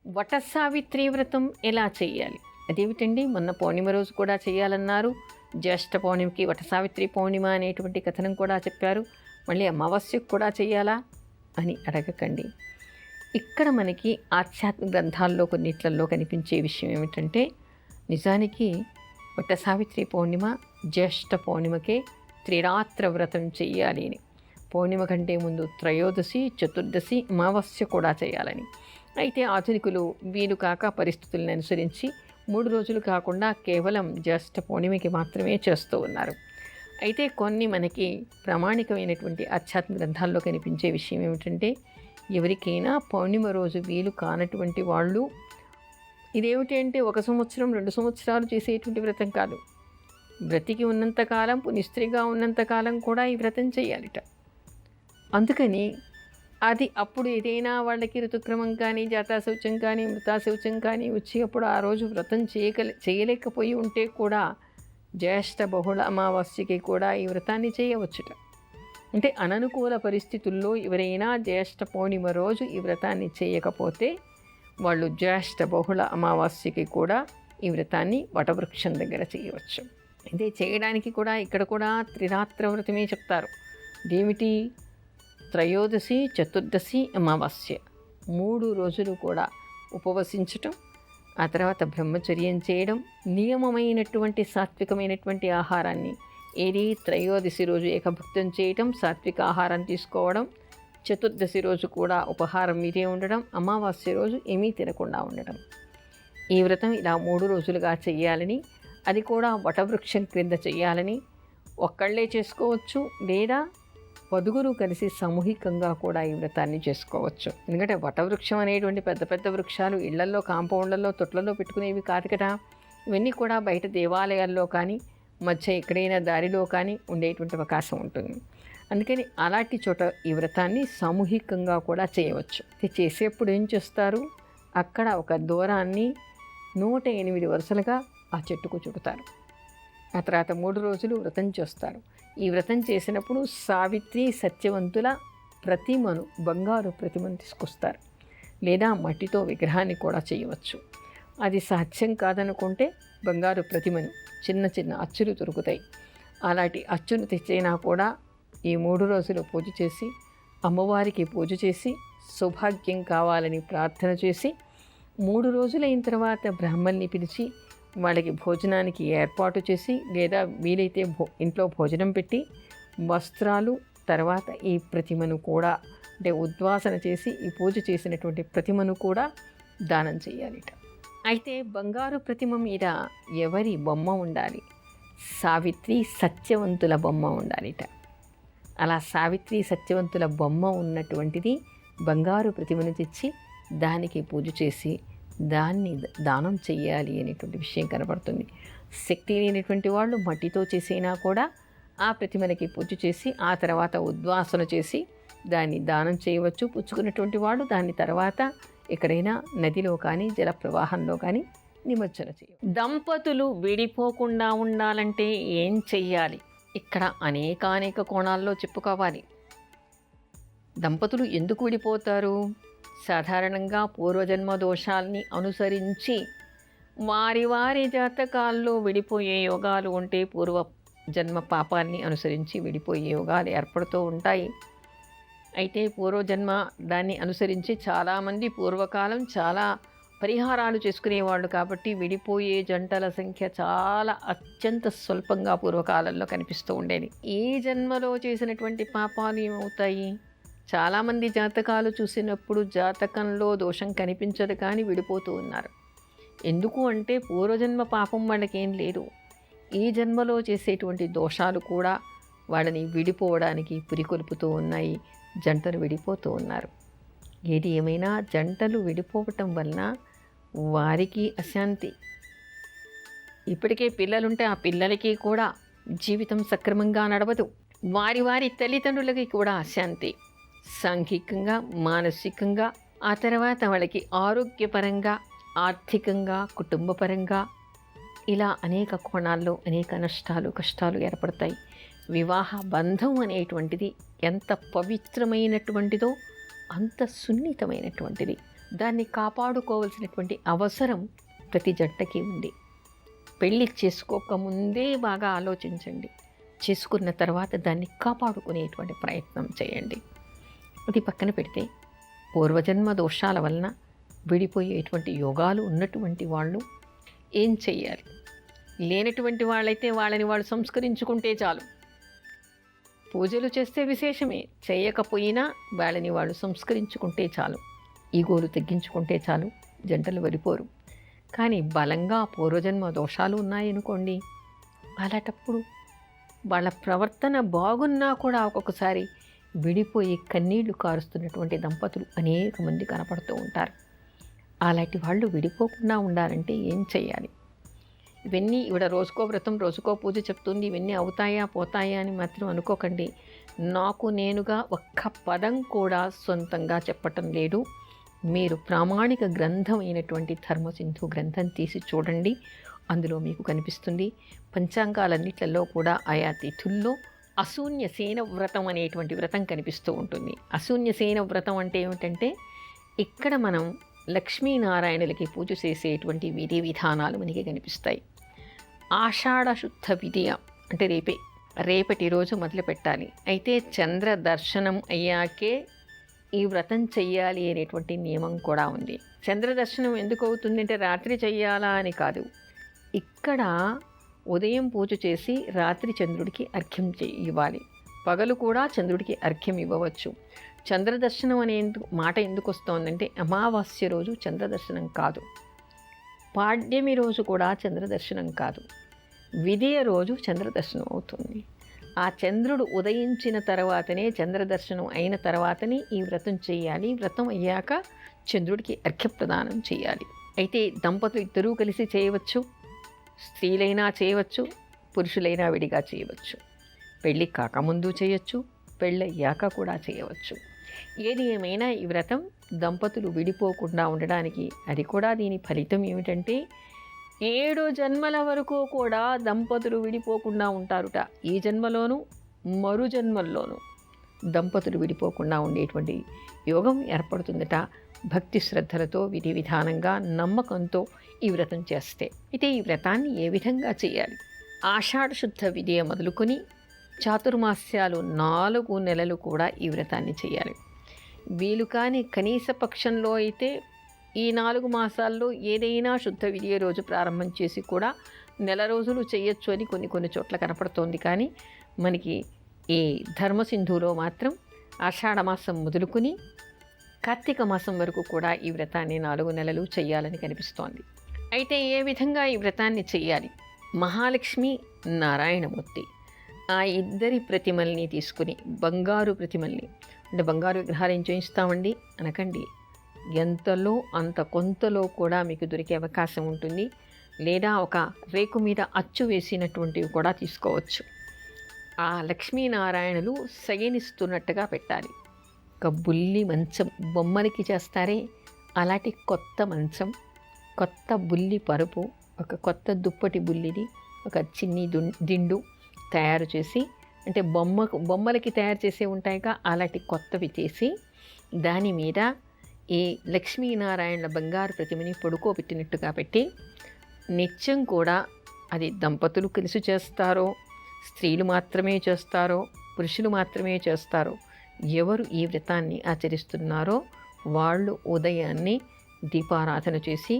వట సావిత్రి వ్రతం ఎలా చేయాలి? అదేమిటండి, మొన్న పౌర్ణిమ రోజు కూడా చేయాలన్నారు. జ్యేష్ఠ పౌర్ణిమకి వట సావిత్రి పౌర్ణిమ అనేటువంటి కథనం కూడా చెప్పారు. మళ్ళీ అమావాస్యకు కూడా చేయాలా అని అడగకండి. ఇక్కడ మనకి ఆధ్యాత్మిక గ్రంథాల్లో కొన్నిట్లలో కనిపించే విషయం ఏమిటంటే, నిజానికి వట సావిత్రి పౌర్ణిమ జ్యేష్ఠ పౌర్ణిమకే త్రిరాత్ర వ్రతం చెయ్యాలి అని. పౌర్ణిమ కంటే ముందు త్రయోదశి, చతుర్దశి, అమావాస్య కూడా చేయాలని. అయితే ఆధునికులు వీలు కాక పరిస్థితులను అనుసరించి 3 రోజులు కాకుండా కేవలం జ్యేష్ఠ పౌర్ణిమకి మాత్రమే చేస్తూ ఉన్నారు. అయితే కొన్ని మనకి ప్రామాణికమైనటువంటి ఆధ్యాత్మిక గ్రంథాల్లో కనిపించే విషయం ఏమిటంటే, ఎవరికైనా పౌర్ణిమ రోజు వీలు కానటువంటి వాళ్ళు, ఇదేమిటి అంటే 1 సంవత్సరం 2 సంవత్సరాలు చేసేటువంటి వ్రతం కాదు. బ్రతికి ఉన్నంతకాలం, పునిస్త్రీగా ఉన్నంతకాలం కూడా ఈ వ్రతం చేయాలిట. అందుకని అది అప్పుడు ఏదైనా వాళ్ళకి ఋతుక్రమం కానీ, జాతాశౌచం కానీ, మృతాశౌచం కానీ వచ్చి అప్పుడు ఆ రోజు వ్రతం చేయలేకపోయి ఉంటే కూడా జ్యేష్ఠ బహుళ అమావాస్యకి కూడా ఈ వ్రతాన్ని చేయవచ్చుట. అంటే అననుకూల పరిస్థితుల్లో ఎవరైనా జ్యేష్ఠ పౌర్ణిమ రోజు ఈ వ్రతాన్ని చేయకపోతే వాళ్ళు జ్యేష్ఠ బహుళ అమావాస్యకి కూడా ఈ వ్రతాన్ని వటవృక్షం దగ్గర చేయవచ్చు. ఇదే చేయడానికి కూడా ఇక్కడ కూడా త్రిరాత్ర వ్రతమే చెప్తారు. ఇదేమిటి? త్రయోదశి, చతుర్దశి, అమావాస్య 3 రోజులు కూడా ఉపవసించటం, ఆ తర్వాత బ్రహ్మచర్యం చేయడం, నియమమైనటువంటి సాత్వికమైనటువంటి ఆహారాన్ని, ఏది త్రయోదశి రోజు ఏకభుక్తం చేయటం, సాత్విక ఆహారం తీసుకోవడం, చతుర్దశి రోజు కూడా ఉపహారం మీదే ఉండడం, అమావాస్య రోజు ఏమీ తినకుండా ఉండడం. ఈ వ్రతం ఇలా 3 రోజులుగా చెయ్యాలని, అది కూడా వటవృక్షం క్రింద చెయ్యాలని, ఒక్కళ్ళే చేసుకోవచ్చు లేదా పదుగురు కలిసి సామూహికంగా కూడా ఈ వ్రతాన్ని చేసుకోవచ్చు. ఎందుకంటే వటవృక్షం అనేటువంటి పెద్ద పెద్ద వృక్షాలు ఇళ్లల్లో, కాంపౌండ్లలో, తొట్లలో పెట్టుకునేవి కాదు కదా. ఇవన్నీ కూడా బయట దేవాలయాల్లో కానీ, మధ్య ఎక్కడైనా దారిలో కానీ ఉండేటువంటి అవకాశం ఉంటుంది. అందుకని అలాంటి చోట ఈ వ్రతాన్ని సామూహికంగా కూడా చేయవచ్చు. చేసేప్పుడు ఏం చేస్తారు? అక్కడ ఒక దూరాన్ని 108 వరుసలుగా ఆ చెట్టుకు చుడతారు. ఆ తర్వాత 3 రోజులు వ్రతం చేస్తారు. ఈ వ్రతం చేసినప్పుడు సావిత్రి సత్యవంతుల ప్రతిమను, బంగారు ప్రతిమను తీసుకొస్తారు. లేదా మట్టితో విగ్రహాన్ని కూడా చేయవచ్చు. అది సాధ్యం కాదనుకుంటే బంగారు ప్రతిమను, చిన్న చిన్న అచ్చులు దొరుకుతాయి. అలాంటి అచ్చును తెచ్చైనా కూడా ఈ 3 రోజులు పూజ చేసి, అమ్మవారికి పూజ చేసి, సౌభాగ్యం కావాలని ప్రార్థన చేసి, 3 రోజులైన తర్వాత బ్రాహ్మణ్ణి పిలిచి వాళ్ళకి భోజనానికి ఏర్పాటు చేసి, లేదా వీలైతే ఇంట్లో భోజనం పెట్టి, వస్త్రాలు, తర్వాత ఈ ప్రతిమను కూడా, అంటే ఉద్వాసన చేసి ఈ పూజ చేసినటువంటి ప్రతిమను కూడా దానం చేయాలిట. అయితే బంగారు ప్రతిమ మీద ఎవరి బొమ్మ ఉండాలి? సావిత్రి సత్యవంతుల బొమ్మ ఉండాలిట. అలా సావిత్రి సత్యవంతుల బొమ్మ ఉన్నటువంటిది బంగారు ప్రతిమను తెచ్చి దానికి పూజ చేసి దాన్ని దానం చెయ్యాలి అనేటువంటి విషయం కనబడుతుంది. శక్తి లేనటువంటి వాళ్ళు మట్టితో చేసినా కూడా ఆ ప్రతిమలకి పూజ చేసి, ఆ తర్వాత ఉద్వాసన చేసి దాన్ని దానం చేయవచ్చు. పుచ్చుకున్నటువంటి వాళ్ళు దాని తర్వాత ఎక్కడైనా నదిలో కానీ, జల ప్రవాహంలో కానీ నిమజ్జన చేయవచ్చు. దంపతులు విడిపోకుండా ఉండాలంటే ఏం చెయ్యాలి? ఇక్కడ అనేక కోణాల్లో చెప్పుకోవాలి. దంపతులు ఎందుకు విడిపోతారు? సాధారణంగా పూర్వజన్మ దోషాల్ని అనుసరించి వారి వారి జాతకాల్లో విడిపోయే యోగాలు ఉంటే, పూర్వజన్మ పాపాన్ని అనుసరించి విడిపోయే యోగాలు ఏర్పడుతూ ఉంటాయి. అయితే పూర్వజన్మ దాన్ని అనుసరించి చాలామంది పూర్వకాలం చాలా పరిహారాలు చేసుకునేవాళ్ళు కాబట్టి విడిపోయే జంటల సంఖ్య చాలా అత్యంత స్వల్పంగా పూర్వకాలంలో కనిపిస్తూ ఉండేది. ఈ జన్మలో చేసినటువంటి పాపాలు ఏమవుతాయి? చాలామంది జాతకాలు చూసినప్పుడు జాతకంలో దోషం కనిపించదు కానీ విడిపోతూ ఉన్నారు. ఎందుకు అంటే పూర్వజన్మ పాపం వాళ్ళకేం లేదు. ఈ జన్మలో చేసేటువంటి దోషాలు కూడా వాళ్ళని విడిపోవడానికి పురికొల్పుతూ ఉన్నాయి. జంటలు విడిపోతూ ఉన్నారు. ఏది ఏమైనా జంటలు విడిపోవటం వలన వారికి అశాంతి. ఇప్పటికే పిల్లలుంటే ఆ పిల్లలకి కూడా జీవితం సక్రమంగా నడవదు. వారి వారి తల్లిదండ్రులకి కూడా అశాంతి. సాంఘికంగా, మానసికంగా, ఆ తర్వాత వాళ్ళకి ఆరోగ్యపరంగా, ఆర్థికంగా, కుటుంబపరంగా ఇలా అనేక కోణాల్లో అనేక నష్టాలు, కష్టాలు ఏర్పడతాయి. వివాహ బంధం అనేటువంటిది ఎంత పవిత్రమైనటువంటిదో అంత సున్నితమైనటువంటిది. దాన్ని కాపాడుకోవాల్సినటువంటి అవసరం ప్రతి జంటకి ఉంది. పెళ్ళి చేసుకోకముందే బాగా ఆలోచించండి, చేసుకున్న తర్వాత దాన్ని కాపాడుకునేటువంటి ప్రయత్నం చేయండి. అది పక్కన పెడితే పూర్వజన్మ దోషాల వలన విడిపోయేటువంటి యోగాలు ఉన్నటువంటి వాళ్ళు ఏం చెయ్యాలి? లేనటువంటి వాళ్ళైతే వాళ్ళని వాళ్ళు సంస్కరించుకుంటే చాలు. పూజలు చేస్తే విశేషమే, చేయకపోయినా వాళ్ళని వాళ్ళు సంస్కరించుకుంటే చాలు. ఈగోలు తగ్గించుకుంటే చాలు, జంటలు వరిపోరు. కానీ బలంగా పూర్వజన్మ దోషాలు ఉన్నాయనుకోండి, అలాంటప్పుడు వాళ్ళ ప్రవర్తన బాగున్నా కూడా ఒక్కొక్కసారి విడిపోయి కన్నీళ్లు కారుస్తున్నటువంటి దంపతులు అనేక మంది కనపడుతూ ఉంటారు. అలాంటి వాళ్ళు విడిపోకుండా ఉండాలంటే ఏం చేయాలి? ఇవన్నీ ఇవిడ రోజుకో వ్రతం రోజుకో పూజ చెప్తుంది, ఇవన్నీ అవుతాయా పోతాయా అని మాత్రం అనుకోకండి. నాకు నేనుగా ఒక్క పదం కూడా సొంతంగా చెప్పటం లేదు. మీరు ప్రామాణిక గ్రంథం అయినటువంటి ధర్మసింధు గ్రంథం తీసి చూడండి, అందులో మీకు కనిపిస్తుంది. పంచాంగాలన్నిట్లలో కూడా ఆయా తిథుల్లో అశూన్యసేన వ్రతం అనేటువంటి వ్రతం కనిపిస్తూ ఉంటుంది. అశూన్యసేన వ్రతం అంటే ఏమిటంటే, ఇక్కడ మనం లక్ష్మీనారాయణులకి పూజ చేసేటువంటి విధి విధానాలు మనకి కనిపిస్తాయి. ఆషాఢ శుద్ధ విధియ అంటే రేపటి రోజు మొదలు పెట్టాలి. అయితే చంద్ర దర్శనం అయ్యాకే ఈ వ్రతం చెయ్యాలి అనేటువంటి నియమం కూడా ఉంది. చంద్ర దర్శనం ఎందుకు అవుతుంది అంటే రాత్రి చెయ్యాలా అని కాదు. ఇక్కడ ఉదయం పూజ చేసి రాత్రి చంద్రుడికి అర్ఘ్యం ఇవ్వాలి. పగలు కూడా చంద్రుడికి అర్ఘ్యం ఇవ్వవచ్చు. చంద్రదర్శనం అనే మాట ఎందుకు వస్తోందంటే, అమావాస్య రోజు చంద్రదర్శనం కాదు, పాడ్యమి రోజు కూడా చంద్రదర్శనం కాదు, విధియ రోజు చంద్రదర్శనం అవుతుంది. ఆ చంద్రుడు ఉదయించిన తర్వాతనే, చంద్రదర్శనం అయిన తర్వాతనే ఈ వ్రతం చేయాలి. వ్రతం అయ్యాక చంద్రుడికి అర్ఘ్యప్రదానం చేయాలి. అయితే దంపతులు ఇద్దరూ కలిసి చేయవచ్చు, స్త్రీలైనా చేయవచ్చు, పురుషులైనా విడిగా చేయవచ్చు. పెళ్ళి కాకముందు చేయొచ్చు, పెళ్ళయ్యాక కూడా చేయవచ్చు. ఏది ఏమైనా ఈ వ్రతం దంపతులు విడిపోకుండా ఉండడానికి, అది కూడా దీని ఫలితం ఏమిటంటే 7 జన్మల వరకు కూడా దంపతులు విడిపోకుండా ఉంటారుట. ఈ జన్మలోనూ మరు జన్మల్లోనూ దంపతులు విడిపోకుండా ఉండేటువంటి యోగం ఏర్పడుతుందట. భక్తి శ్రద్ధలతో, విధి విధానంగా, నమ్మకంతో ఈ వ్రతం చేస్తే. అయితే ఈ వ్రతాన్ని ఏ విధంగా చేయాలి? ఆషాఢ శుద్ధ విధియ మొదలుకొని చాతుర్మాస్యాలు 4 నెలలు కూడా ఈ వ్రతాన్ని చేయాలి. వీలు కాని కనీస పక్షంలో అయితే ఈ 4 మాసాల్లో ఏదైనా శుద్ధ విధియ రోజు ప్రారంభం చేసి కూడా నెల రోజులు చేయొచ్చు అని కొన్ని చోట్ల కనపడుతోంది. కానీ మనకి ఈ ధర్మసింధులో మాత్రం ఆషాఢ మాసం మొదలుకొని కార్తీక మాసం వరకు కూడా ఈ వ్రతాన్ని 4 నెలలు చేయాలని కనిపిస్తోంది. అయితే ఏ విధంగా ఈ వ్రతాన్ని చేయాలి? మహాలక్ష్మి, నారాయణమూర్తి ఆ ఇద్దరి ప్రతిమల్ని తీసుకుని, బంగారు ప్రతిమల్ని అంటే బంగారు విగ్రహాలు ఏం చేయిస్తామండి అనకండి, ఎంతలో అంత కొంతలో కూడా మీకు దొరికే అవకాశం ఉంటుంది. లేదా ఒక రేకు మీద అచ్చు వేసినటువంటివి కూడా తీసుకోవచ్చు. ఆ లక్ష్మీనారాయణులు శయనిస్తున్నట్టుగా పెట్టాలి. ఒక బుల్లి మంచం, బొమ్మలకి చేస్తారే అలాంటి కొత్త మంచం, కొత్త బుల్లి పరుపు, ఒక కొత్త దుప్పటి బుల్లిది, ఒక చిన్ని దిండు తయారు చేసి, అంటే బొమ్మలకి తయారు చేసే ఉంటాయిగా అలాంటి కొత్తవి చేసి, దాని మీద ఈ లక్ష్మీనారాయణల బంగారు ప్రతిమని పడుకోబెట్టినట్టుగా పెట్టి, నిత్యం కూడా అది దంపతులు కలిసి చేస్తారో, స్త్రీలు మాత్రమే చేస్తారో, పురుషులు మాత్రమే చేస్తారో, ఎవరు ఈ వ్రతాన్ని ఆచరిస్తున్నారో వాళ్ళు ఉదయాన్నే దీపారాధన చేసి,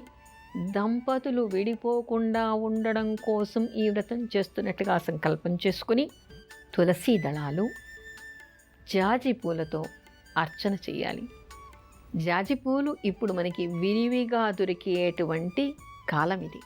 దంపతులు విడిపోకుండా ఉండడం కోసం ఈ వ్రతం చేస్తున్నట్టుగా సంకల్పం చేసుకుని, తులసి దళాలు, జాజి పూలతో అర్చన చేయాలి. జాజి పూలు ఇప్పుడు మనకి విరివిగా దొరికేటువంటి కాలం ఇది.